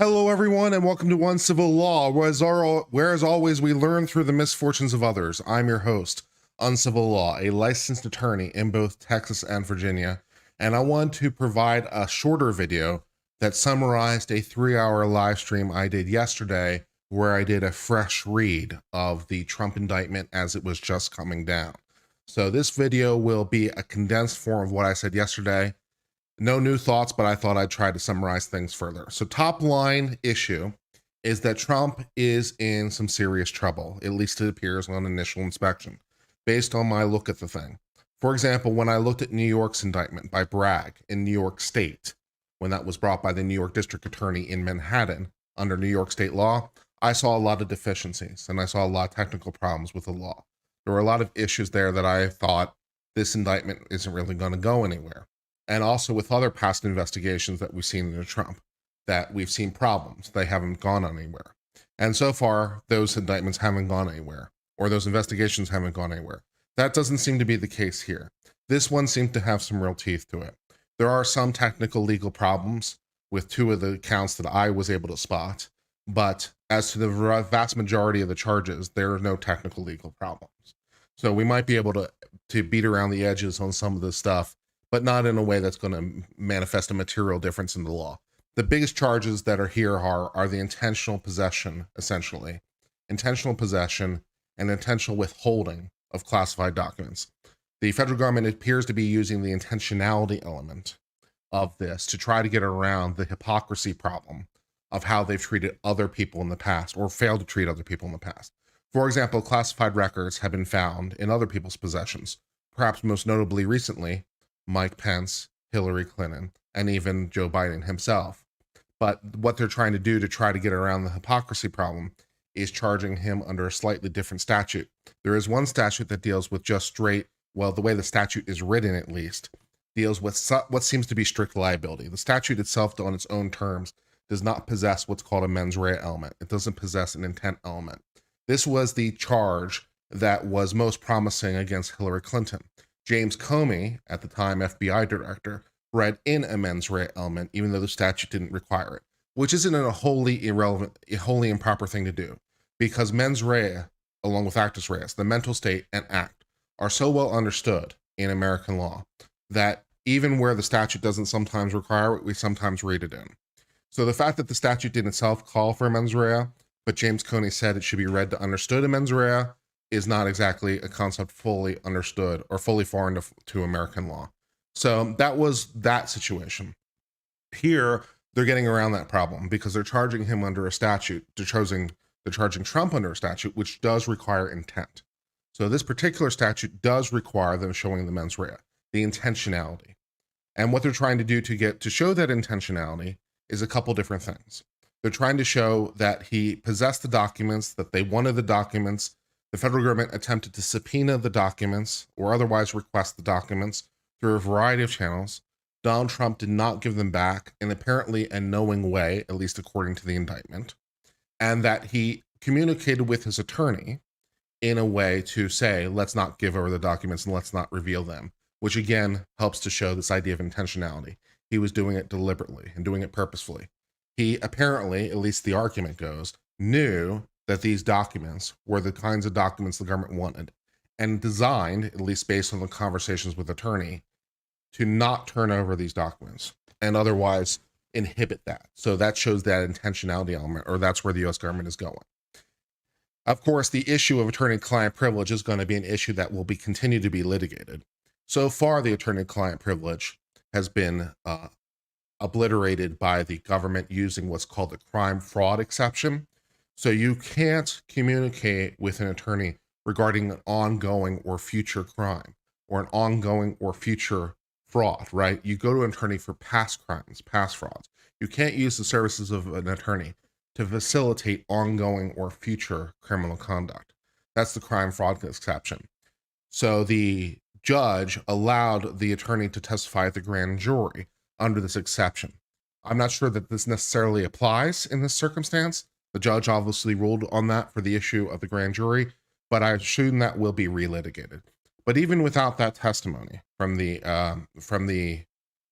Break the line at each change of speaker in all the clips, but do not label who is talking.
Hello, everyone, and welcome to Uncivil Law, where as always we learn through the misfortunes of others. I'm your host, Uncivil Law, a licensed attorney in both Texas and Virginia, and I want to provide a shorter video that summarized a 3-hour live stream I did yesterday where I did a fresh read of the Trump indictment as it was just coming down. So this video will be a condensed form of what I said yesterday. No new thoughts, but I thought I'd try to summarize things further. So top line issue is that Trump is in some serious trouble, at least it appears on initial inspection, based on my look at the thing. For example, when I looked at New York's indictment by Bragg in New York State, when that was brought by the New York District Attorney in Manhattan under New York state law, I saw a lot of deficiencies and I saw a lot of technical problems with the law. There were a lot of issues there that I thought this indictment isn't really going to go anywhere. And also with other past investigations that we've seen into Trump, that we've seen problems. They haven't gone anywhere. And so far, those indictments haven't gone anywhere, or those investigations haven't gone anywhere. That doesn't seem to be the case here. This one seemed to have some real teeth to it. There are some technical legal problems with two of the counts that I was able to spot, but as to the vast majority of the charges, there are no technical legal problems. So we might be able to beat around the edges on some of this stuff, but not in a way that's going to manifest a material difference in the law. The biggest charges that are here are the intentional possession, essentially. Intentional possession and intentional withholding of classified documents. The federal government appears to be using the intentionality element of this to try to get around the hypocrisy problem of how they've treated other people in the past or failed to treat other people in the past. For example, classified records have been found in other people's possessions, perhaps most notably recently, Mike Pence, Hillary Clinton, and even Joe Biden himself. But what they're trying to do to try to get around the hypocrisy problem is charging him under a slightly different statute. There is one statute that deals with just straight, well, the way the statute is written at least, deals with what seems to be strict liability. The statute itself, on its own terms, does not possess what's called a mens rea element. It doesn't possess an intent element. This was the charge that was most promising against Hillary Clinton. James Comey, at the time FBI director, read in a mens rea element, even though the statute didn't require it, which isn't a wholly irrelevant, a wholly improper thing to do, because mens rea, along with actus reus, the mental state and act, are so well understood in American law that even where the statute doesn't sometimes require it, we sometimes read it in. So the fact that the statute didn't itself call for a mens rea, but James Comey said it should be read to understood a mens rea, is not exactly a concept fully understood or fully foreign to American law. So that was that situation. Here, they're getting around that problem because they're charging him under a statute, they're charging Trump under a statute, which does require intent. So this particular statute does require them showing the mens rea, the intentionality. And what they're trying to do to show that intentionality is a couple different things. They're trying to show that he possessed the documents, that they wanted the documents. The federal government attempted to subpoena the documents or otherwise request the documents through a variety of channels. Donald Trump did not give them back in apparently a knowing way, at least according to the indictment, and that he communicated with his attorney in a way to say, let's not give over the documents and let's not reveal them, which again helps to show this idea of intentionality. He was doing it deliberately and doing it purposefully. He apparently, at least the argument goes, knew that these documents were the kinds of documents the government wanted and designed, at least based on the conversations with attorney, to not turn over these documents and otherwise inhibit that. So that shows that intentionality element, or that's where the US government is going. Of course, the issue of attorney-client privilege is going to be an issue that will continue to be litigated. So far, the attorney-client privilege has been obliterated by the government using what's called the crime fraud exception. So you can't communicate with an attorney regarding an ongoing or future crime or an ongoing or future fraud, right? You go to an attorney for past crimes, past frauds. You can't use the services of an attorney to facilitate ongoing or future criminal conduct. That's the crime fraud exception. So the judge allowed the attorney to testify at the grand jury under this exception. I'm not sure that this necessarily applies in this circumstance. The judge obviously ruled on that for the issue of the grand jury, but I assume that will be relitigated. But even without that testimony from the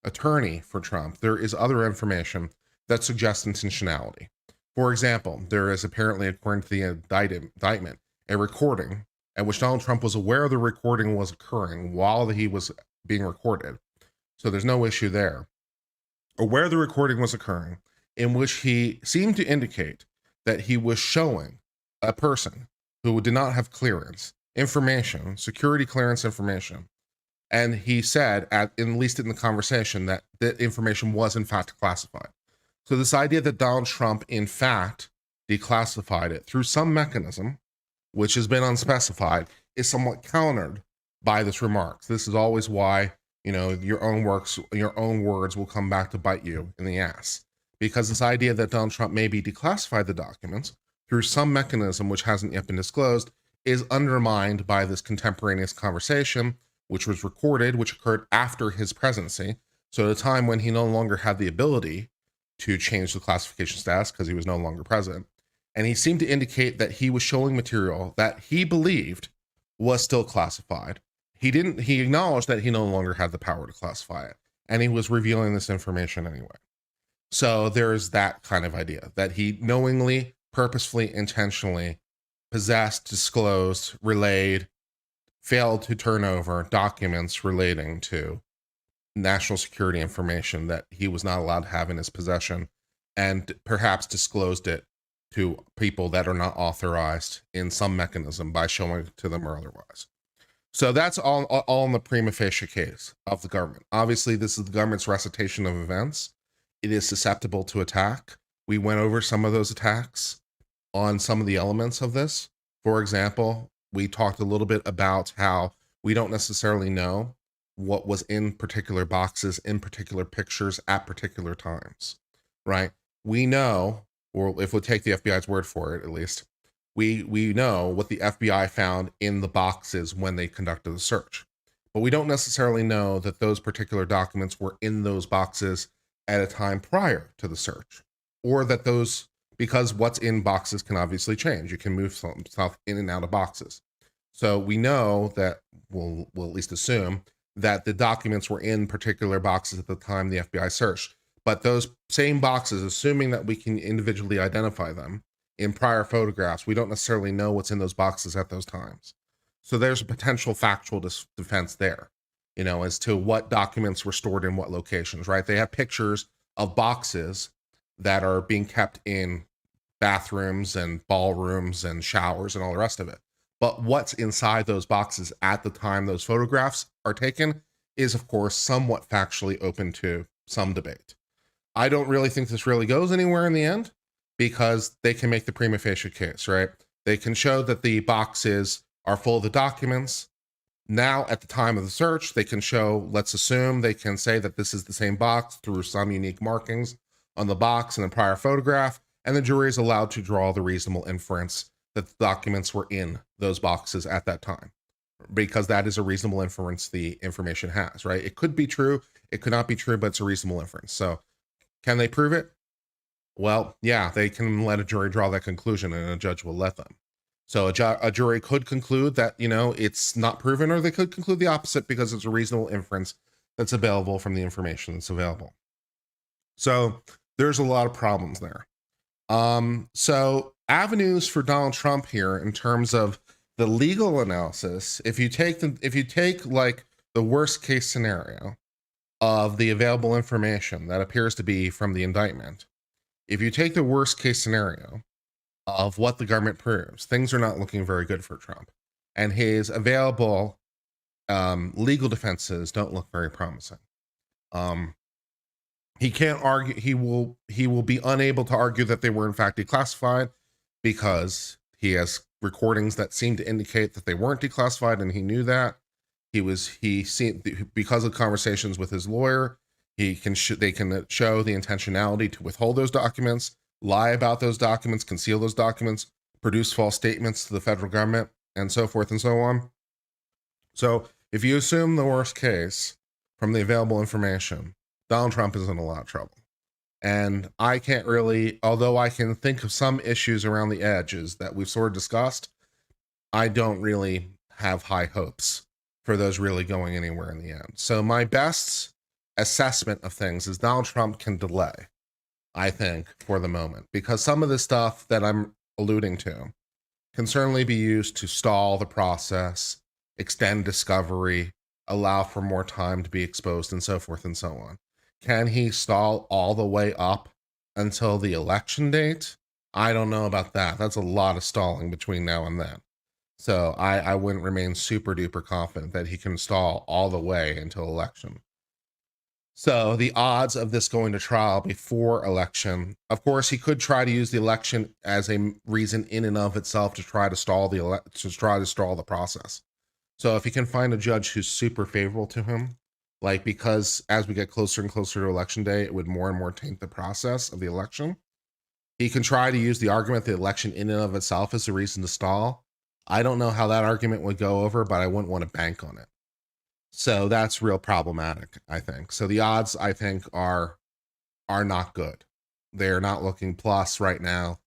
attorney for Trump, there is other information that suggest intentionality. For example, there is apparently, according to the indictment, a recording at which Donald Trump was aware the recording was occurring while he was being recorded. So there's no issue there. Aware the recording was occurring, in which he seemed to indicate that he was showing a person who did not have clearance information, security clearance information. And he said, at least in the conversation, that the information was in fact classified. So this idea that Donald Trump in fact declassified it through some mechanism, which has been unspecified, is somewhat countered by this remarks. This is always why, your own words will come back to bite you in the ass. Because this idea that Donald Trump maybe declassified the documents through some mechanism which hasn't yet been disclosed is undermined by this contemporaneous conversation, which was recorded, which occurred after his presidency. So at a time when he no longer had the ability to change the classification status because he was no longer president. And he seemed to indicate that he was showing material that he believed was still classified. He acknowledged that he no longer had the power to classify it. And he was revealing this information anyway. So there's that kind of idea that he knowingly, purposefully, intentionally possessed, disclosed, relayed, failed to turn over documents relating to national security information that he was not allowed to have in his possession, and perhaps disclosed it to people that are not authorized in some mechanism by showing it to them or otherwise. So that's all in the prima facie case of the government. Obviously, this is the government's recitation of events. It is susceptible to attack. We went over some of those attacks on some of the elements of this. For example, we talked a little bit about how we don't necessarily know what was in particular boxes, in particular pictures at particular times, right? We know, or if we take the FBI's word for it, at least, we know what the FBI found in the boxes when they conducted the search. But we don't necessarily know that those particular documents were in those boxes at a time prior to the search, or that because what's in boxes can obviously change. You can move stuff in and out of boxes. So we know that, we'll at least assume, that the documents were in particular boxes at the time the FBI searched. But those same boxes, assuming that we can individually identify them in prior photographs, we don't necessarily know what's in those boxes at those times. So there's a potential factual defense there, as to what documents were stored in what locations, right? They have pictures of boxes that are being kept in bathrooms and ballrooms and showers and all the rest of it. But what's inside those boxes at the time those photographs are taken is, of course, somewhat factually open to some debate. I don't really think this really goes anywhere in the end, because they can make the prima facie case, right? They can show that the boxes are full of the documents. Now, at the time of the search, they can show, let's assume they can say that this is the same box through some unique markings on the box in a prior photograph, and the jury is allowed to draw the reasonable inference that the documents were in those boxes at that time, because that is a reasonable inference the information has, right? It could be true, it could not be true, but it's a reasonable inference. So can they prove it? Well, yeah, they can let a jury draw that conclusion, and a judge will let them. So a jury could conclude that, it's not proven, or they could conclude the opposite because it's a reasonable inference that's available from the information that's available. So there's a lot of problems there. So avenues for Donald Trump here in terms of the legal analysis, if you take like the worst case scenario of the available information that appears to be from the indictment, if you take the worst case scenario of what the government proves, things are not looking very good for Trump, and his available legal defenses don't look very promising. He can't argue. He will be unable to argue that they were in fact declassified, because he has recordings that seem to indicate that they weren't declassified, and he knew that. Because of conversations with his lawyer, they can show the intentionality to withhold those documents, lie about those documents, conceal those documents, produce false statements to the federal government, and so forth and so on. So if you assume the worst case from the available information, Donald Trump is in a lot of trouble. And I can't really, although I can think of some issues around the edges that we've sort of discussed, I don't really have high hopes for those really going anywhere in the end. So my best assessment of things is Donald Trump can delay. I think, for the moment, because some of the stuff that I'm alluding to can certainly be used to stall the process, extend discovery, allow for more time to be exposed, and so forth and so on. Can he stall all the way up until the election date? I don't know about that. That's a lot of stalling between now and then. So I wouldn't remain super duper confident that he can stall all the way until election. So the odds of this going to trial before election, of course, he could try to use the election as a reason in and of itself to try to stall the process. So if he can find a judge who's super favorable to him, like because as we get closer and closer to election day, it would more and more taint the process of the election. He can try to use the argument the election in and of itself is a reason to stall. I don't know how that argument would go over, but I wouldn't want to bank on it. So that's real problematic, I think. So the odds, I think, are not good. They're not looking plus right now.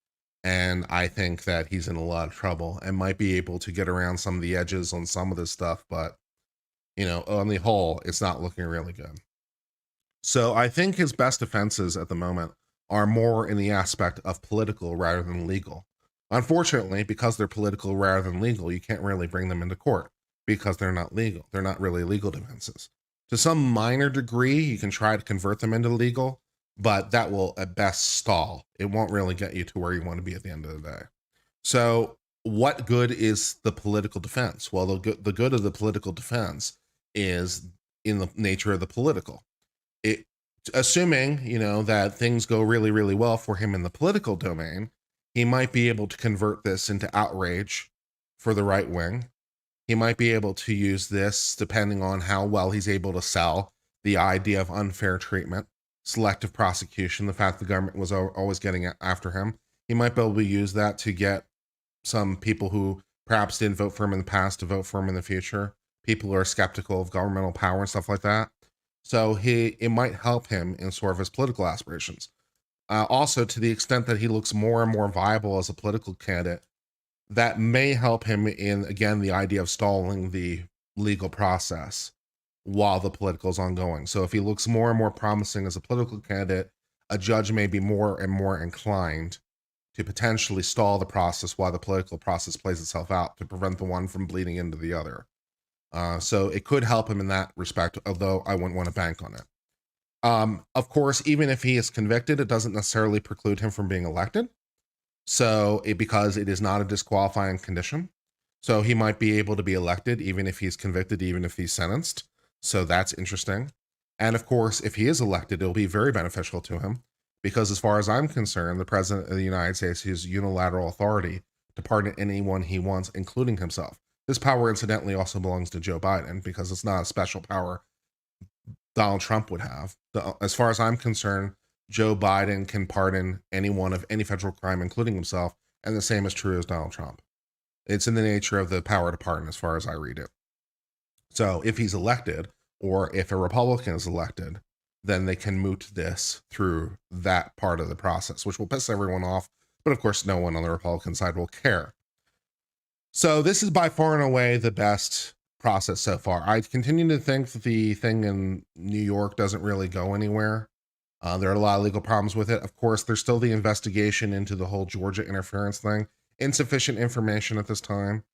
And I think that he's in a lot of trouble and might be able to get around some of the edges on some of this stuff. But, on the whole, it's not looking really good. So I think his best defenses at the moment are more in the aspect of political rather than legal. Unfortunately, because they're political rather than legal, you can't really bring them into court because they're not legal. They're not really legal defenses. To some minor degree, you can try to convert them into legal, but that will at best stall. It won't really get you to where you want to be at the end of the day. So what good is the political defense? Well, the good of the political defense is in the nature of the political. Assuming, that things go really, really well for him in the political domain, he might be able to convert this into outrage for the right wing. He might be able to use this, depending on how well he's able to sell the idea of unfair treatment, selective prosecution, the fact the government was always getting after him. He might be able to use that to get some people who perhaps didn't vote for him in the past to vote for him in the future. People who are skeptical of governmental power and stuff like that. So it might help him in sort of his political aspirations. Also, to the extent that he looks more and more viable as a political candidate, that may help him in, again, the idea of stalling the legal process while the political is ongoing. So if he looks more and more promising as a political candidate, a judge may be more and more inclined to potentially stall the process while the political process plays itself out to prevent the one from bleeding into the other. So it could help him in that respect, although I wouldn't want to bank on it. Of course, even if he is convicted, it doesn't necessarily preclude him from being elected. So because it is not a disqualifying condition. So he might be able to be elected even if he's convicted, even if he's sentenced. So that's interesting. And of course, if he is elected, it'll be very beneficial to him because as far as I'm concerned, the president of the United States has unilateral authority to pardon anyone he wants, including himself. This power, incidentally, also belongs to Joe Biden because it's not a special power Donald Trump would have. As far as I'm concerned, Joe Biden can pardon anyone of any federal crime, including himself, and the same is true as Donald Trump. It's in the nature of the power to pardon, as far as I read it. So if he's elected, or if a Republican is elected, then they can moot this through that part of the process, which will piss everyone off. But of course, no one on the Republican side will care. So this is by far and away the best process so far. I continue to think that the thing in New York doesn't really go anywhere. There are a lot of legal problems with it. Of course, there's still the investigation into the whole Georgia interference thing. Insufficient information at this time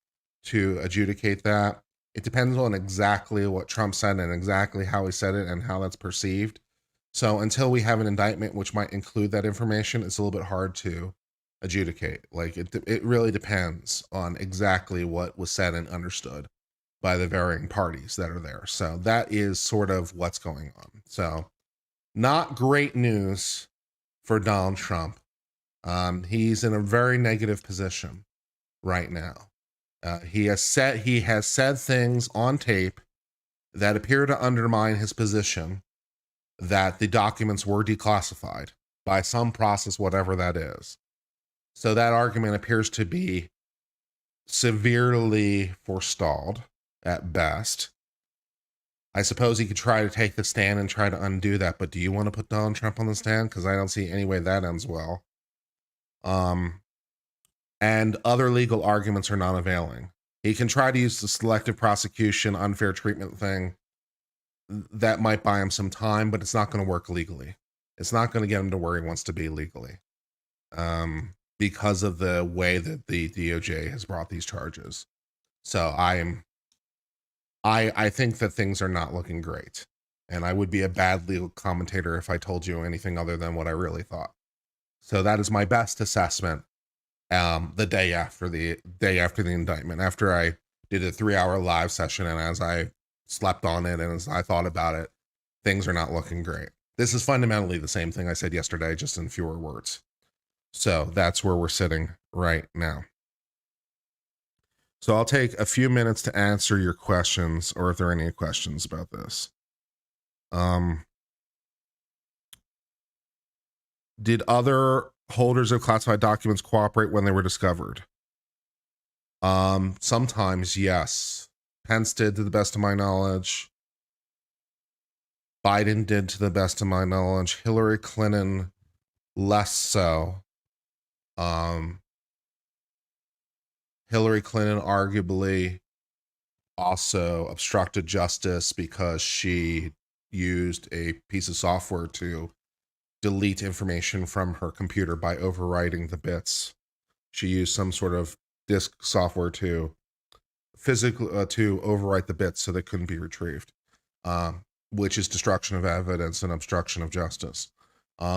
to adjudicate that. It depends on exactly what Trump said and exactly how he said it and how that's perceived. So until we have an indictment which might include that information, it's a little bit hard to adjudicate. Like it really depends on exactly what was said and understood by the varying parties that are there. So that is sort of what's going on. So not great news for Donald Trump. He's in a very negative position right now. He has said things on tape that appear to undermine his position that the documents were declassified by some process, whatever that is. So that argument appears to be severely forestalled at best. I suppose he could try to take the stand and try to undo that, but do you want to put Donald Trump on the stand? Because I don't see any way that ends well. And other legal arguments are not availing. He can try to use the selective prosecution, unfair treatment thing. That might buy him some time, but it's not going to work legally. It's not going to get him to where he wants to be legally, because of the way that the DOJ has brought these charges. So I think that things are not looking great, and I would be a bad legal commentator if I told you anything other than what I really thought. So that is my best assessment. The day after the indictment, after I did a 3-hour live session, and as I slept on it and as I thought about it, things are not looking great. This is fundamentally the same thing I said yesterday, just in fewer words. So that's where we're sitting right now. So I'll take a few minutes to answer your questions, or if there are any questions about this. Did other holders of classified documents cooperate when they were discovered? Sometimes, yes. Pence did, to the best of my knowledge. Biden did, to the best of my knowledge. Hillary Clinton, less so. Hillary Clinton arguably also obstructed justice because she used a piece of software to delete information from her computer by overwriting the bits. She used some sort of disk software to physically to overwrite the bits so they couldn't be retrieved, which is destruction of evidence and obstruction of justice.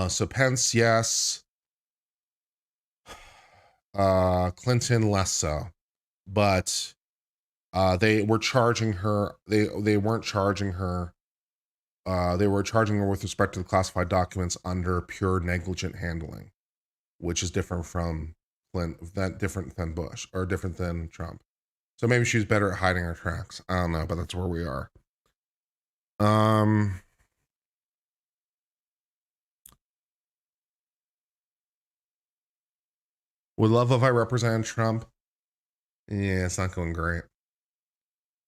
So Pence, yes. Clinton, less so. But they were charging her. They weren't charging her. They were charging her with respect to the classified documents under pure negligent handling, which is different from different than Bush, or different than Trump. So maybe she's better at hiding her tracks. I don't know, but that's where we are. Would love if I represented Trump. Yeah, it's not going great.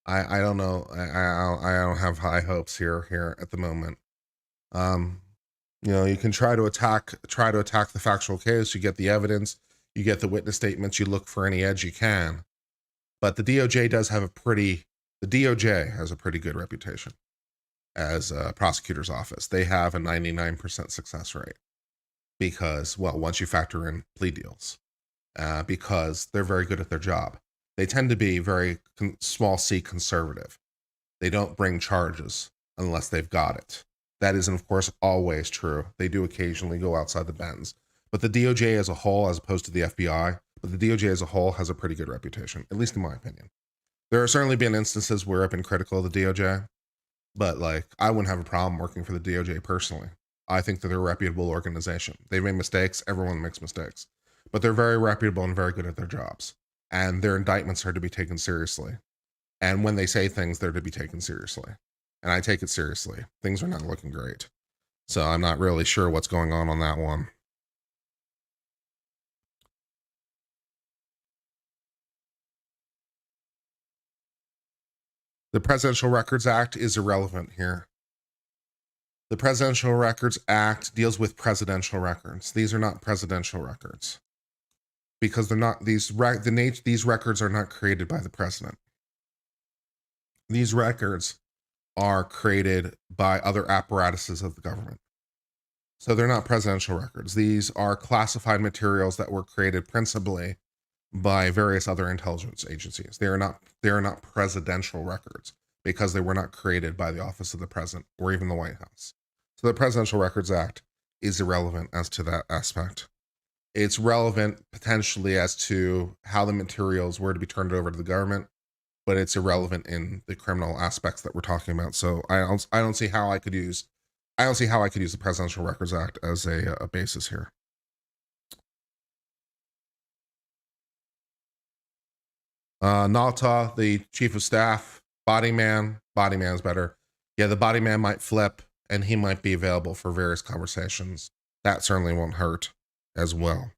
I don't know. I don't have high hopes here at the moment. You can try to attack the factual case. You get the evidence, you get the witness statements, you look for any edge you can. But the DOJ has a pretty good reputation as a prosecutor's office. They have a 99% success rate because, well, once you factor in plea deals, because they're very good at their job. They tend to be very small c conservative. They don't bring charges unless they've got it. That isn't, of course, always true. They do occasionally go outside the bends. But the DOJ as a whole, as opposed to the FBI, but the DOJ as a whole has a pretty good reputation, at least in my opinion. There have certainly been instances where I've been critical of the DOJ, but I wouldn't have a problem working for the DOJ personally. I think that they're a reputable organization. They've made mistakes. Everyone makes mistakes. But they're very reputable and very good at their jobs. And their indictments are to be taken seriously. And when they say things, they're to be taken seriously. And I take it seriously. Things are not looking great. So I'm not really sure what's going on that one. The Presidential Records Act is irrelevant here. The Presidential Records Act deals with presidential records. These are not presidential records because they're not these records are not created by the president. These records are created by other apparatuses of the government. So they're not presidential records. These are classified materials that were created principally by various other intelligence agencies. They are not presidential records because they were not created by the office of the president or even the White House. So the Presidential Records Act is irrelevant as to that aspect. It's relevant potentially as to how the materials were to be turned over to the government, but it's irrelevant in the criminal aspects that we're talking about. So I don't see how I could use the Presidential Records Act as a basis here. Nalta, the chief of staff, body man's better. Yeah, the body man might flip and he might be available for various conversations. That certainly won't hurt as well.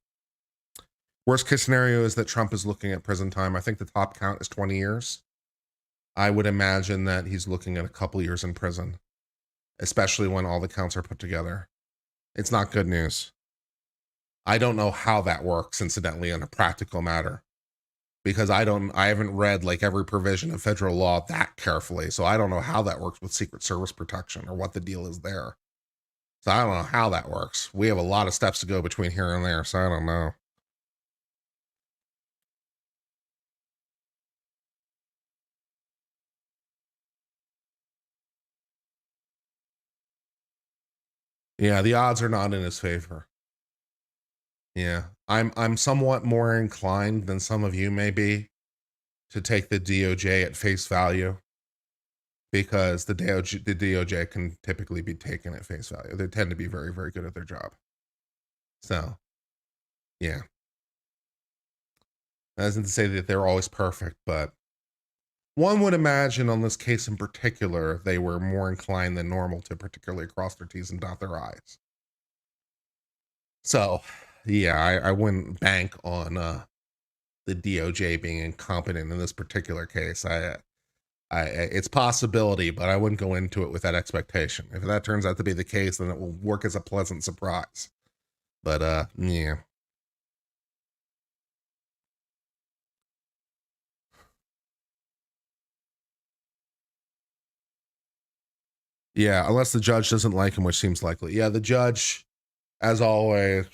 Worst case scenario is that Trump is looking at prison time. I think the top count is 20 years. I would imagine that he's looking at a couple years in prison, especially when all the counts are put together. It's not good news. I don't know how that works, incidentally, on a practical matter, because I haven't read every provision of federal law that carefully. So I don't know how that works with Secret Service protection or what the deal is there. So I don't know how that works. We have a lot of steps to go between here and there, so I don't know. Yeah, the odds are not in his favor. Yeah. I'm somewhat more inclined than some of you may be to take the DOJ at face value, because the DOJ can typically be taken at face value. They tend to be very, very good at their job. So, yeah. That isn't to say that they're always perfect, but one would imagine on this case in particular, they were more inclined than normal to particularly cross their T's and dot their I's. So, yeah, I wouldn't bank on the DOJ being incompetent in this particular case. It's possibility, but I wouldn't go into it with that expectation. If that turns out to be the case, then it will work as a pleasant surprise. But yeah. Yeah, unless the judge doesn't like him, which seems likely. Yeah, the judge, as always.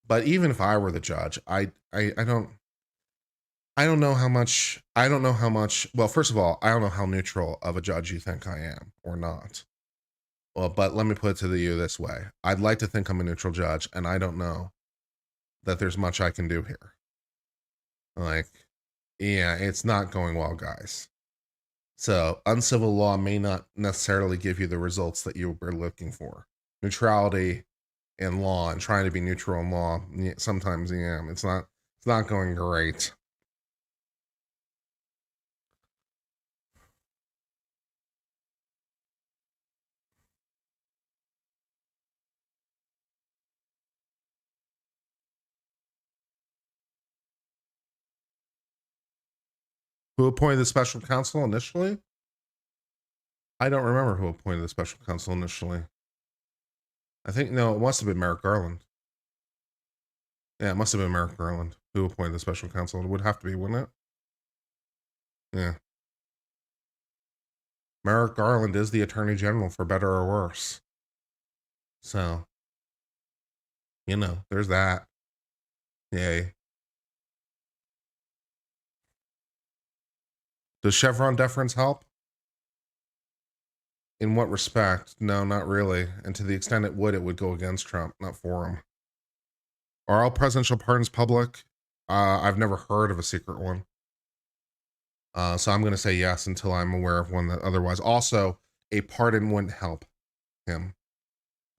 But even if I were the judge, I don't know how much well, first of all, I don't know how neutral of a judge you think I am or not. Well, but let me put it to you this way. I'd like to think I'm a neutral judge, and I don't know that there's much I can do here. Like, yeah, it's not going well, guys. So, uncivil law may not necessarily give you the results that you were looking for. Neutrality in law and trying to be neutral in law, sometimes, yeah, it's not going great. Who appointed the special counsel initially? I don't remember who appointed the special counsel initially. I think, no, it must have been Merrick Garland. Yeah, it must have been Merrick Garland who appointed the special counsel. It would have to be, wouldn't it? Yeah. Merrick Garland is the attorney general, for better or worse. So, there's that. Yay. Does Chevron deference help? In what respect? No, not really. And to the extent it would go against Trump, not for him. Are all presidential pardons public? I've never heard of a secret one. So I'm going to say yes until I'm aware of one that otherwise. Also, a pardon wouldn't help him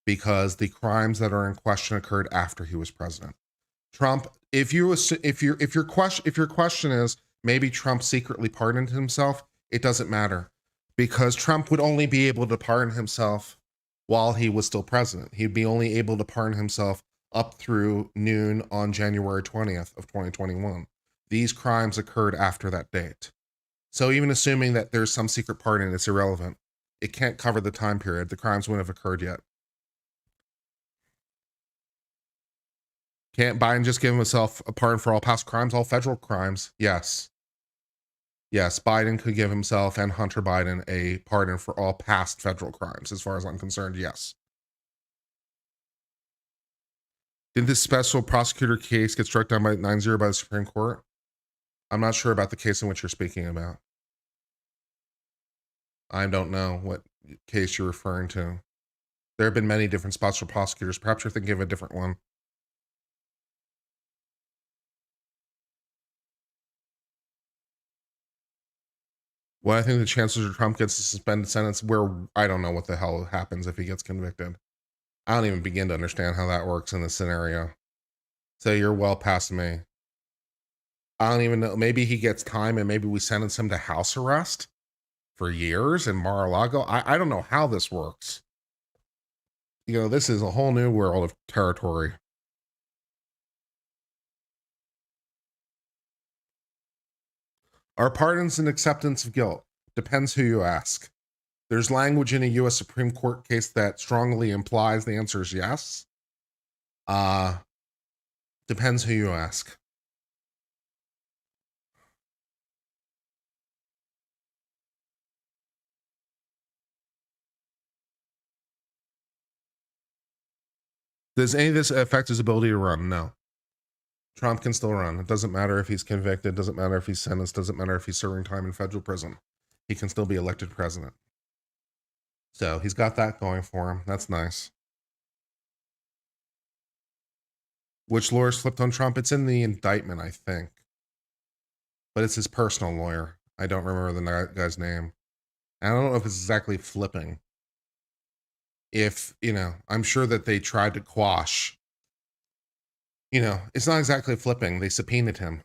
because the crimes that are in question occurred after he was president. Trump, if your question is maybe Trump secretly pardoned himself, it doesn't matter, because Trump would only be able to pardon himself while he was still president. He'd be only able to pardon himself up through noon on January 20th of 2021. These crimes occurred after that date. So even assuming that there's some secret pardon, it's irrelevant. It can't cover the time period. The crimes wouldn't have occurred yet. Can't Biden just give himself a pardon for all past crimes, all federal crimes? Yes. Yes, Biden could give himself and Hunter Biden a pardon for all past federal crimes, as far as I'm concerned, yes. Did this special prosecutor case get struck down by 9-0 by the Supreme Court? I'm not sure about the case in which you're speaking about. I don't know what case you're referring to. There have been many different special prosecutors. Perhaps you're thinking of a different one. Well, I think the chances of Trump gets a suspended sentence, where I don't know what the hell happens if he gets convicted. I don't even begin to understand how that works in this scenario. So you're well past me. I don't even know. Maybe he gets time and maybe we sentence him to house arrest for years in Mar-a-Lago. I don't know how this works. This is a whole new world of territory. Are pardons an acceptance of guilt? Depends who you ask. There's language in a U.S. Supreme Court case that strongly implies the answer is yes. Depends who you ask. Does any of this affect his ability to run? No. Trump can still run. It doesn't matter if he's convicted, doesn't matter if he's sentenced, doesn't matter if he's serving time in federal prison. He can still be elected president. So he's got that going for him. That's nice. Which lawyers flipped on Trump? It's in the indictment, I think. But it's his personal lawyer. I don't remember the guy's name. And I don't know if it's exactly flipping. If, I'm sure that they tried to quash. It's not exactly flipping. They subpoenaed him.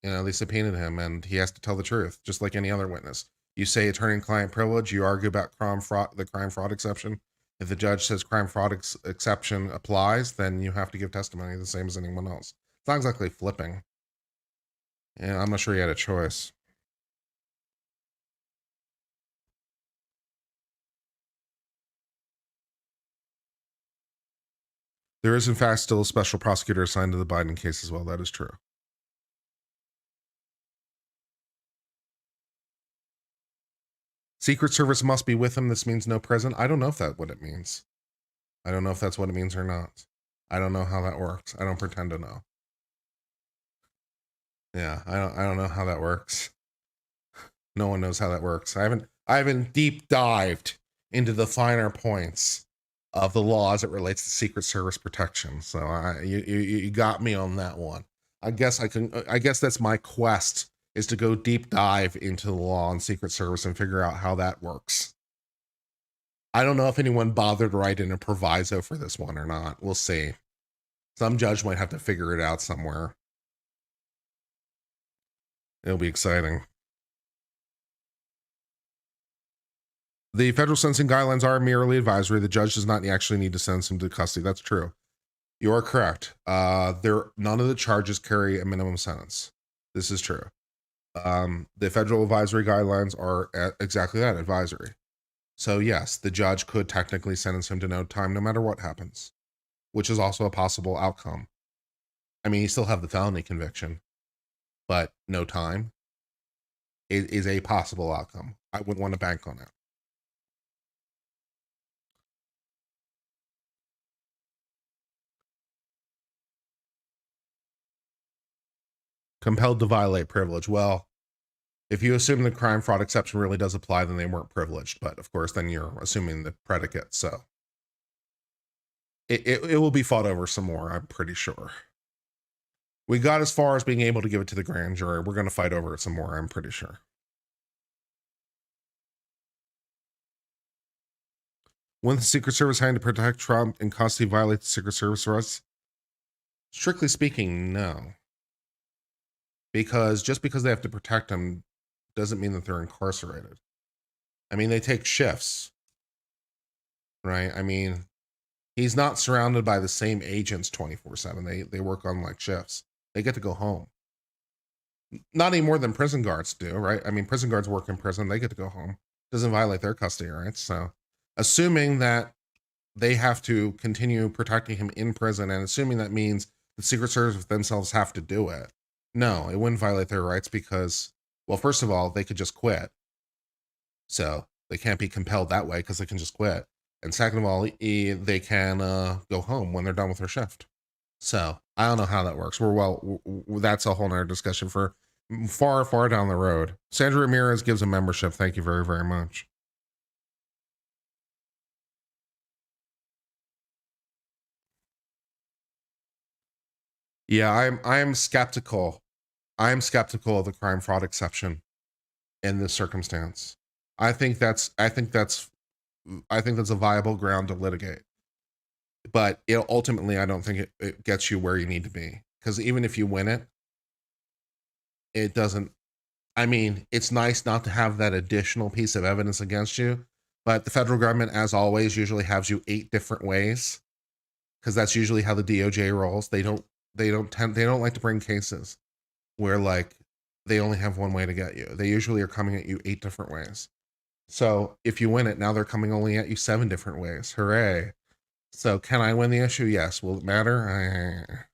They subpoenaed him and he has to tell the truth, just like any other witness. You say attorney-client privilege, you argue about the crime fraud exception. If the judge says crime fraud exception applies, then you have to give testimony the same as anyone else. It's not exactly flipping. And I'm not sure he had a choice. There is, in fact, still a special prosecutor assigned to the Biden case as well. That is true. Secret Service must be with him. This means no prison. I don't know if that's what it means. I don't know if that's what it means or not. I don't know how that works. I don't pretend to know. Yeah, I don't know how that works. No one knows how that works. I haven't deep dived into the finer points of the law as it relates to Secret Service protection. So you got me on that one. I guess that's my quest, is to go deep dive into the law on Secret Service and figure out how that works. I don't know if anyone bothered to write in a proviso for this one or not. We'll see. Some judge might have to figure it out somewhere. It'll be exciting. The federal sentencing guidelines are merely advisory. The judge does not actually need to sentence him to custody. That's true. You are correct. None of the charges carry a minimum sentence. This is true. The federal advisory guidelines are exactly that, advisory. So yes, the judge could technically sentence him to no time no matter what happens, which is also a possible outcome. I mean, you still have the felony conviction, but no time is a possible outcome. I wouldn't want to bank on it. Compelled to violate privilege. Well, if you assume the crime fraud exception really does apply, then they weren't privileged. But of course, then you're assuming the predicate. So it will be fought over some more, I'm pretty sure. We got as far as being able to give it to the grand jury. We're going to fight over it some more, I'm pretty sure. When the Secret Service having to protect Trump in custody violates the Secret Service rights? Strictly speaking, no. Because just because they have to protect him doesn't mean that they're incarcerated. I mean, they take shifts, right? I mean, he's not surrounded by the same agents 24/7. They work on like shifts. They get to go home. Not any more than prison guards do, right? I mean, prison guards work in prison. They get to go home. Doesn't violate their custody rights. So assuming that they have to continue protecting him in prison, and assuming that means the Secret Service themselves have to do it, no, it wouldn't violate their rights because, well, first of all, they could just quit. So they can't be compelled that way because they can just quit. And second of all, they can go home when they're done with their shift. So I don't know how that works. That's a whole nother discussion for far, far down the road. Sandra Ramirez gives a membership. Thank you very, very much. Yeah, I'm skeptical. I'm skeptical of the crime fraud exception in this circumstance. I think that's a viable ground to litigate. But ultimately, I don't think it gets you where you need to be. Because even if you win it, it doesn't. I mean, it's nice not to have that additional piece of evidence against you. But the federal government, as always, usually has you 8 different ways. Because that's usually how the DOJ rolls. They don't like to bring cases where like they only have one way to get you. They usually are coming at you 8 different ways. So if you win it, now they're coming only at you 7 different ways. Hooray. So can I win the issue? Yes. Will it matter?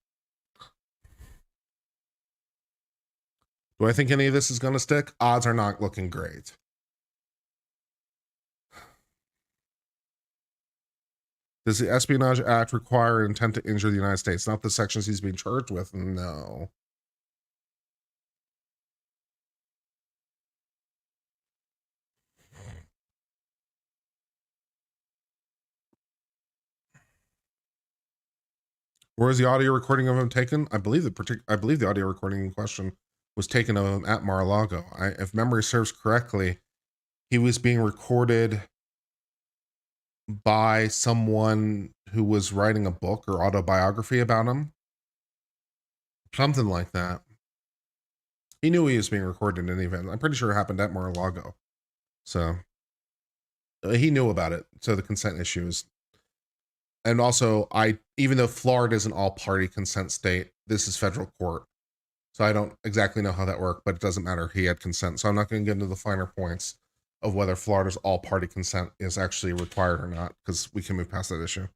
Do I think any of this is going to stick? Odds are not looking great. Does the Espionage Act require intent to injure the United States? Not the sections he's being charged with. No. Where is the audio recording of him taken? I believe the audio recording in question was taken of him at Mar-a-Lago. If memory serves correctly, he was being recorded by someone who was writing a book or autobiography about him. Something like that. He knew he was being recorded in any event. I'm pretty sure it happened at Mar-a-Lago. So he knew about it. So the consent issue is, and also even though Florida is an all-party consent state, this is federal court. So I don't exactly know how that worked, but it doesn't matter. He had consent. So I'm not going to get into the finer points of whether Florida's all-party consent is actually required or not, because we can move past that issue.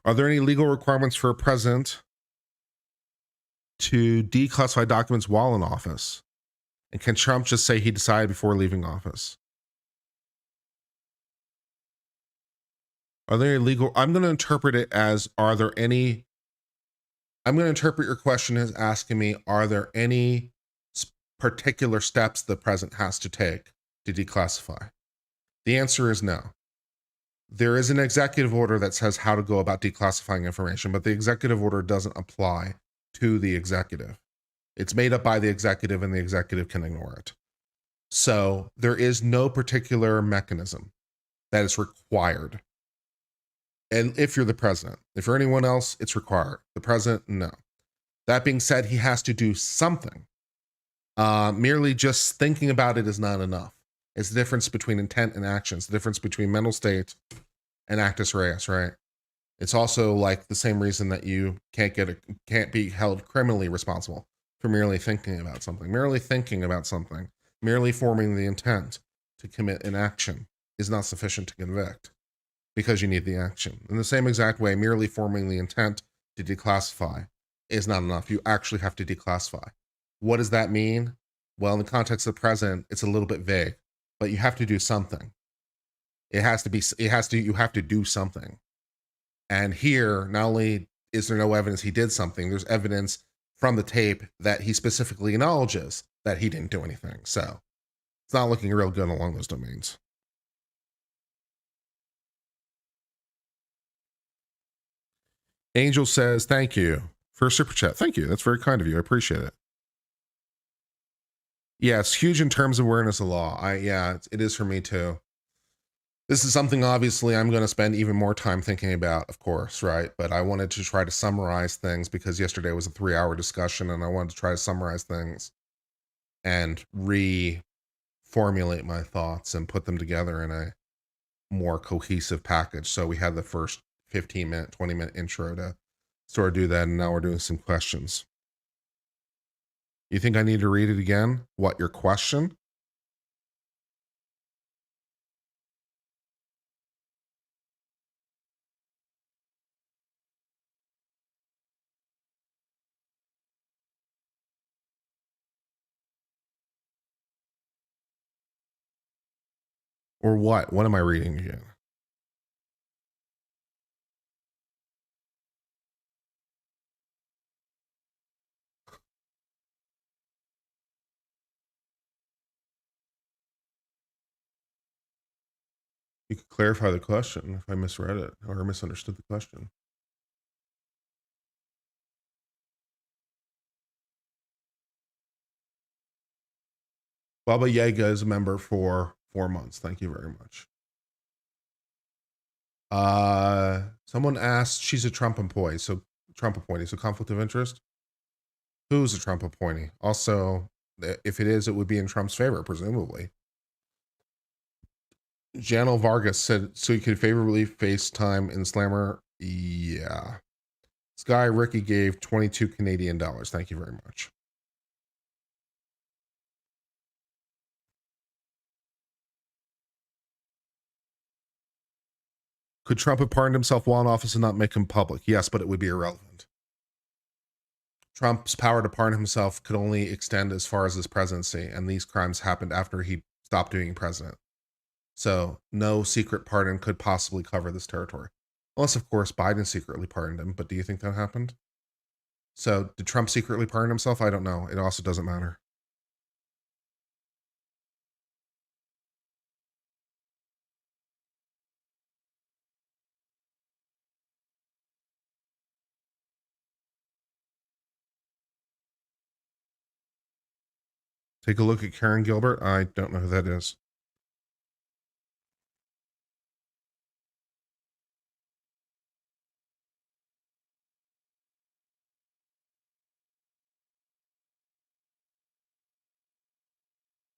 Are there any legal requirements for a president to declassify documents while in office? And can Trump just say he decided before leaving office? Are there any legal? I'm going to interpret it as, I'm going to interpret your question as asking me, are there any particular steps the president has to take to declassify? The answer is no. There is an executive order that says how to go about declassifying information, but the executive order doesn't apply to the executive. It's made up by the executive, and the executive can ignore it. So there is no particular mechanism that is required. And if you're the president, if you're anyone else, it's required. The president, no. That being said, he has to do something. Merely just thinking about it is not enough. It's the difference between intent and action. It's the difference between mental state and actus reus, right? It's also like the same reason that you can't be held criminally responsible for merely thinking about something. Merely thinking about something, merely forming the intent to commit an action is not sufficient to convict, because you need the action. In the same exact way, merely forming the intent to declassify is not enough. You actually have to declassify. What does that mean? Well, in the context of the president, it's a little bit vague, but you have to do something. You have to do something. And here, not only is there no evidence he did something, there's evidence from the tape that he specifically acknowledges that he didn't do anything. So it's not looking real good along those domains. Angel says, thank you for a super chat. Thank you. That's very kind of you. I appreciate it. Yeah, it's huge in terms of awareness of law. It is for me too. This is something obviously I'm going to spend even more time thinking about, of course, right? But I wanted to try to summarize things because yesterday was a 3-hour discussion, and I wanted to try to summarize things and reformulate my thoughts and put them together in a more cohesive package. So we had the first 15-minute, 20-minute intro to sort of do that, and now we're doing some questions. You think I need to read it again? What, your question? Or what? What am I reading again? You could clarify the question if I misread it or misunderstood the question. Baba Yaga is a member for 4 months. Thank you very much. Someone asked, she's a Trump employee, so conflict of interest. Who's a Trump appointee? Also, if it is, it would be in Trump's favor, presumably. Janel Vargas said, so you could favorably face time in Slammer? Yeah. Sky Ricky gave 22 Canadian dollars. Thank you very much. Could Trump have pardoned himself while in office and not make him public? Yes, but it would be irrelevant. Trump's power to pardon himself could only extend as far as his presidency, and these crimes happened after he stopped being president. So no secret pardon could possibly cover this territory. Unless, of course, Biden secretly pardoned him. But do you think that happened? So did Trump secretly pardon himself? I don't know. It also doesn't matter. Take a look at Karen Gilbert. I don't know who that is.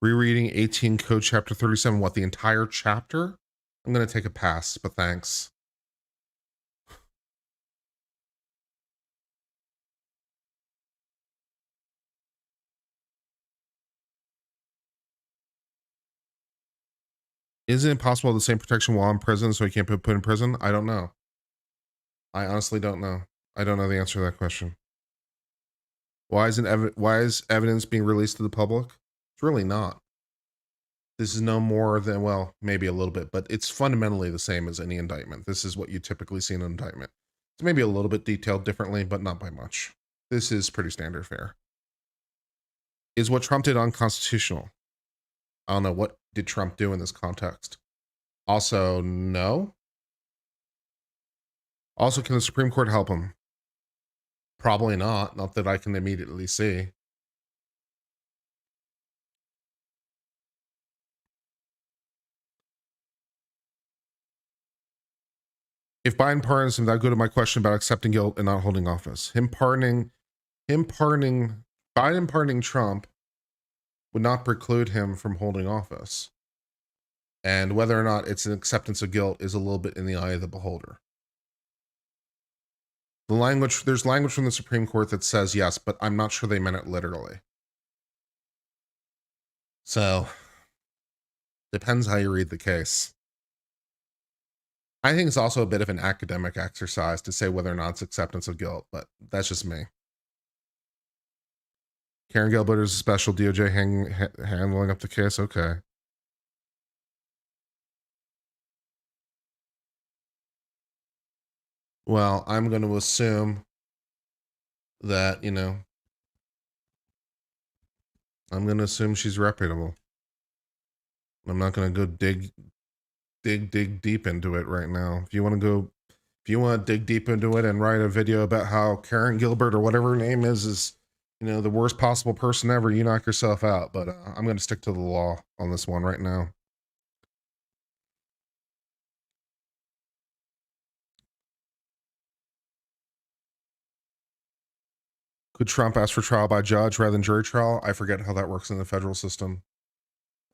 Rereading 18 Code Chapter 37. What, the entire chapter? I'm going to take a pass, but thanks. Isn't it possible the same protection while in prison so he can't be put in prison? I don't know. I honestly don't know. I don't know the answer to that question. Why is evidence being released to the public? It's really not. This is no more than, well, maybe a little bit, but it's fundamentally the same as any indictment. This is what you typically see in an indictment. It's maybe a little bit detailed differently, but not by much. This is pretty standard fare. Is what Trump did unconstitutional? I don't know. What did Trump do in this context? Also, no. Also, can the Supreme Court help him? Probably not. Not that I can immediately see. If Biden pardons him, that go to my question about accepting guilt and not holding office. Biden pardoning Trump would not preclude him from holding office. And whether or not it's an acceptance of guilt is a little bit in the eye of the beholder. There's language from the Supreme Court that says yes, but I'm not sure they meant it literally. So, depends how you read the case. I think it's also a bit of an academic exercise to say whether or not it's acceptance of guilt, but that's just me. Karen Gilbert is a special DOJ handling up the case. Okay. Well, I'm going to assume that, I'm going to assume she's reputable. I'm not going to go dig deep into it right now. If you want to dig deep into it and write a video about how Karen Gilbert or whatever her name is, the worst possible person ever, you knock yourself out. But I'm going to stick to the law on this one right now. Could Trump ask for trial by judge rather than jury trial? I forget how that works in the federal system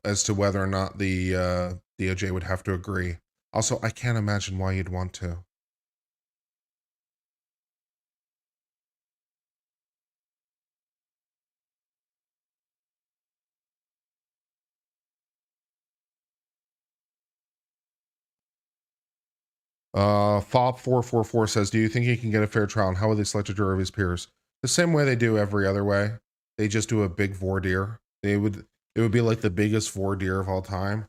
as to whether or not the DOJ would have to agree. Also, I can't imagine why you'd want to. Fob444 says, do you think he can get a fair trial, and how would they select a jury of his peers? The same way they do every other way. They just do a big voir dire. It would be like the biggest voir dire of all time.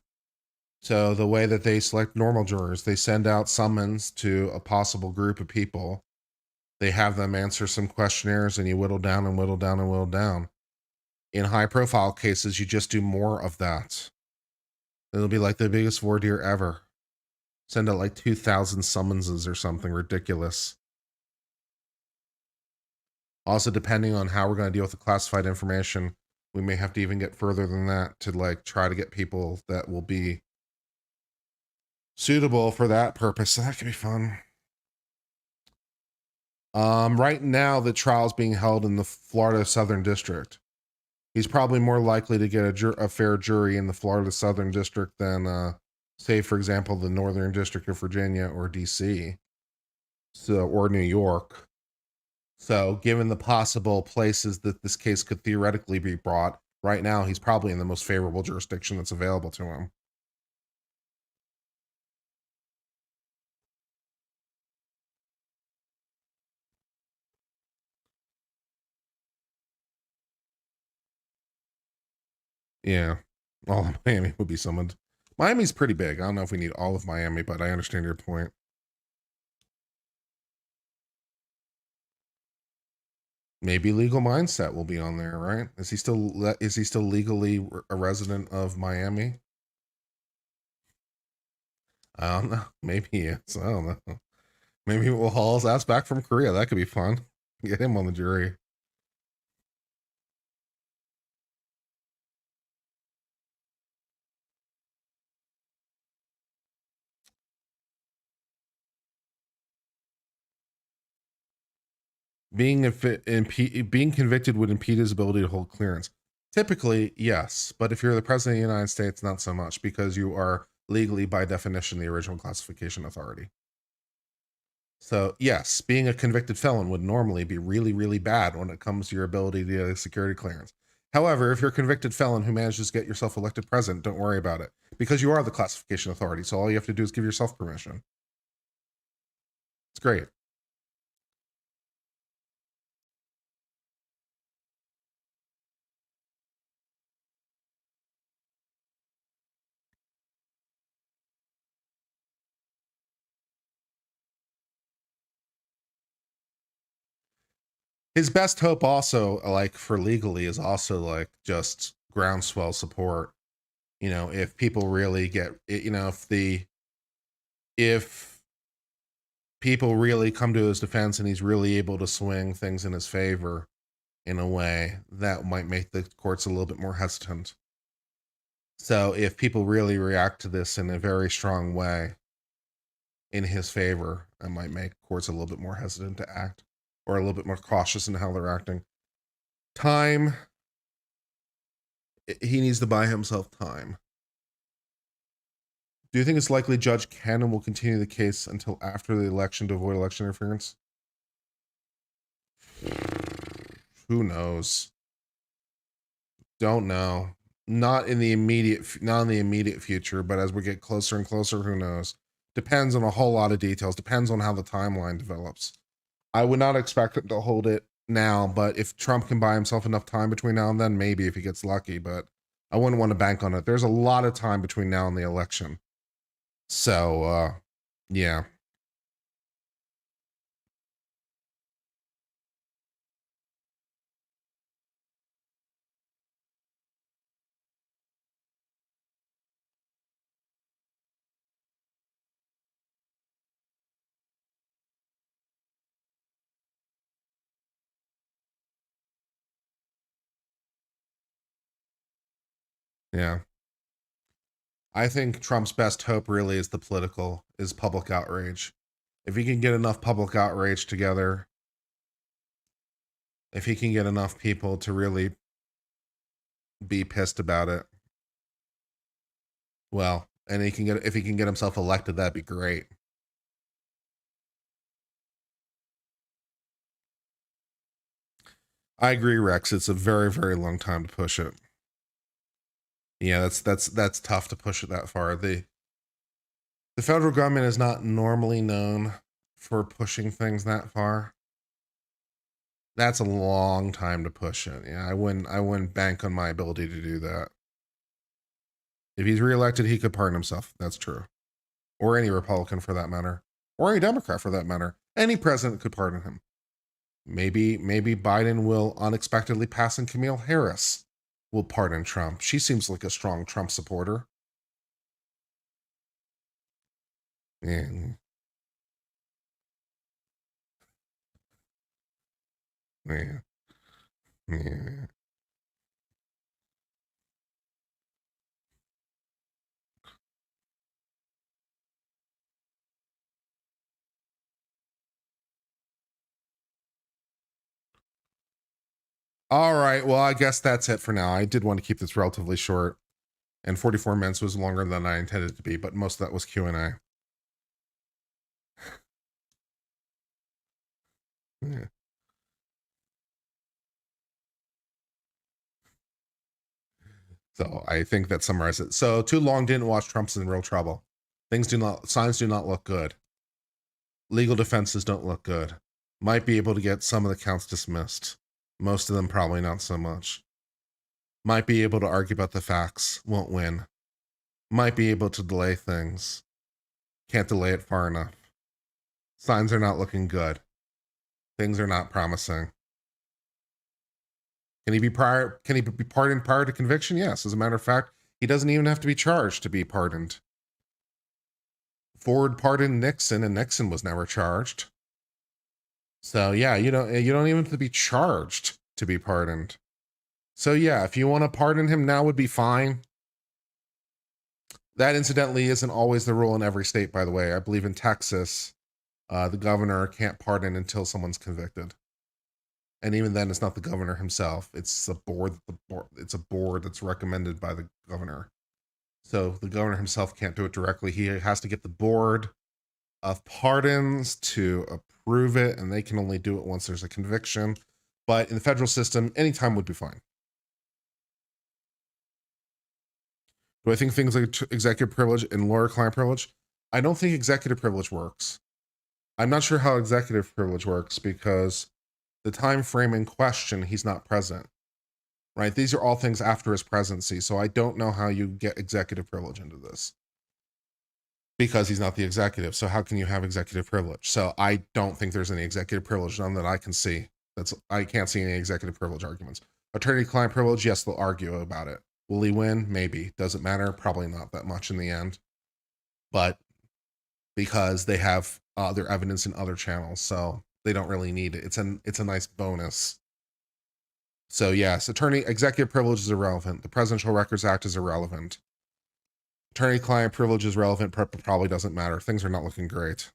So the way that they select normal jurors, they send out summons to a possible group of people. They have them answer some questionnaires, and you whittle down and whittle down and whittle down. In high profile cases, you just do more of that. It'll be like the biggest voir dire ever. Send out like 2,000 summonses or something ridiculous. Also, depending on how we're going to deal with the classified information, we may have to even get further than that to like try to get people that will be suitable for that purpose. So that could be fun. Right now, the trial's being held in the Florida Southern District. He's probably more likely to get a fair jury in the Florida Southern District than, say, for example, the Northern District of Virginia or DC, or New York. So, given the possible places that this case could theoretically be brought, right now he's probably in the most favorable jurisdiction that's available to him. Yeah, all of Miami would be summoned. Miami's pretty big. I don't know if we need all of Miami, but I understand your point. Maybe Legal Mindset will be on there, right? Is he still legally a resident of Miami? I don't know. Maybe he is. I don't know. Maybe we'll haul his ass back from Korea. That could be fun. Get him on the jury. Being convicted would impede his ability to hold clearance. Typically, yes, but if you're the president of the United States, not so much, because you are legally, by definition, the original classification authority. So yes, being a convicted felon would normally be really, really bad when it comes to your ability to get a security clearance. However, if you're a convicted felon who manages to get yourself elected president, don't worry about it, because you are the classification authority. So all you have to do is give yourself permission. It's great. His best hope also, like for legally, is also like just groundswell support. You know, if people really get, you know, if people really come to his defense and he's really able to swing things in his favor in a way that might make the courts a little bit more hesitant. So if people really react to this in a very strong way in his favor, it might make courts a little bit more hesitant to act, or a little bit more cautious in how they're acting. Time. He needs to buy himself time. Do you think it's likely Judge Cannon will continue the case until after the election to avoid election interference? Who knows? Don't know. Not in the immediate future, but as we get closer and closer, who knows? Depends on a whole lot of details. Depends on how the timeline develops. I would not expect him to hold it now, but if Trump can buy himself enough time between now and then, maybe if he gets lucky, but I wouldn't want to bank on it. There's a lot of time between now and the election. So, yeah. Yeah. I think Trump's best hope really is public outrage. If he can get enough public outrage together, if he can get enough people to really be pissed about it, well, and if he can get himself elected, that'd be great. I agree, Rex. It's a very, very long time to push it. Yeah, that's tough to push it that far. The federal government is not normally known for pushing things that far. That's a long time to push it. Yeah, I wouldn't bank on my ability to do that. If he's reelected, he could pardon himself. That's true. Or any Republican for that matter. Or any Democrat for that matter. Any president could pardon him. Maybe Biden will unexpectedly pass and Kamala Harris will pardon Trump. She seems like a strong Trump supporter. Yeah. Yeah. Yeah. All right. Well, I guess that's it for now. I did want to keep this relatively short, and 44 minutes was longer than I intended it to be, but most of that was Q&A. Yeah. So I think that summarizes it. So too long didn't watch Trump's in real trouble. Signs do not look good. Legal defenses don't look good. Might be able to get some of the counts dismissed. Most of them probably not so much. Might be able to argue about the facts. Won't win. might be able to delay things. Can't delay it far enough. Signs are not looking good. Things are not promising. Can he be pardoned prior to conviction? Yes. As a matter of fact, he doesn't even have to be charged to be pardoned. Ford pardoned Nixon, and Nixon was never charged. So yeah, you don't even have to be charged to be pardoned. So yeah, if you want to pardon him now would be fine. That incidentally isn't always the rule in every state, by the way. I believe in Texas, the governor can't pardon until someone's convicted. And even then, it's not the governor himself. It's a board. It's a board that's recommended by the governor. So the governor himself can't do it directly. He has to get the board of pardons to approve it, and they can only do it once there's a conviction. But in the federal system, any time would be fine. Do I think things like executive privilege and lawyer-client privilege? I don't think executive privilege works. I'm not sure how executive privilege works because the time frame in question, he's not present, right? These are all things after his presidency. So I don't know how you get executive privilege into this because he's not the executive. So how can you have executive privilege? So I don't think there's any executive privilege, none that I can see. I can't see any executive privilege arguments. Attorney-client privilege, yes, they'll argue about it. Will he win? Maybe. Does it matter? Probably not that much in the end. But because they have other evidence in other channels, so they don't really need it. It's a nice bonus. So yes, executive privilege is irrelevant. The Presidential Records Act is irrelevant. Attorney-client privilege is relevant, but probably doesn't matter. Things are not looking great.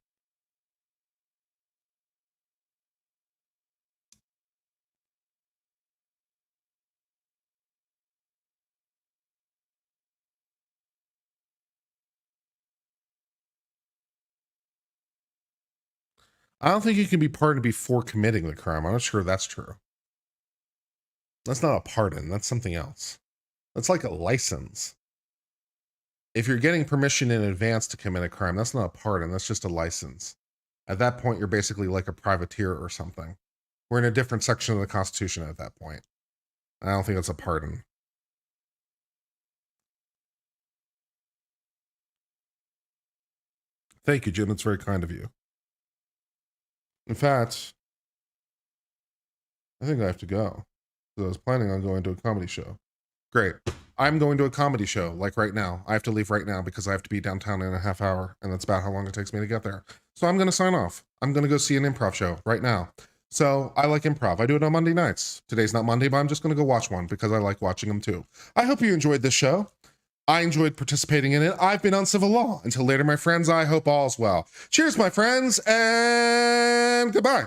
I don't think you can be pardoned before committing the crime. I'm not sure that's true. That's not a pardon. That's something else. That's like a license. If you're getting permission in advance to commit a crime, that's not a pardon. That's just a license. At that point, you're basically like a privateer or something. We're in a different section of the Constitution at that point. I don't think that's a pardon. Thank you, Jim. That's very kind of you. In fact, I think I have to go. So I was planning on going to a comedy show. Great. I'm going to a comedy show, like right now. I have to leave right now because I have to be downtown in a half hour, and that's about how long it takes me to get there. So I'm going to sign off. I'm going to go see an improv show right now. So I like improv. I do it on Monday nights. Today's not Monday, but I'm just going to go watch one because I like watching them too. I hope you enjoyed this show. I enjoyed participating in it. I've been Uncivil Law. Until later, my friends, I hope all's well. Cheers, my friends, and goodbye.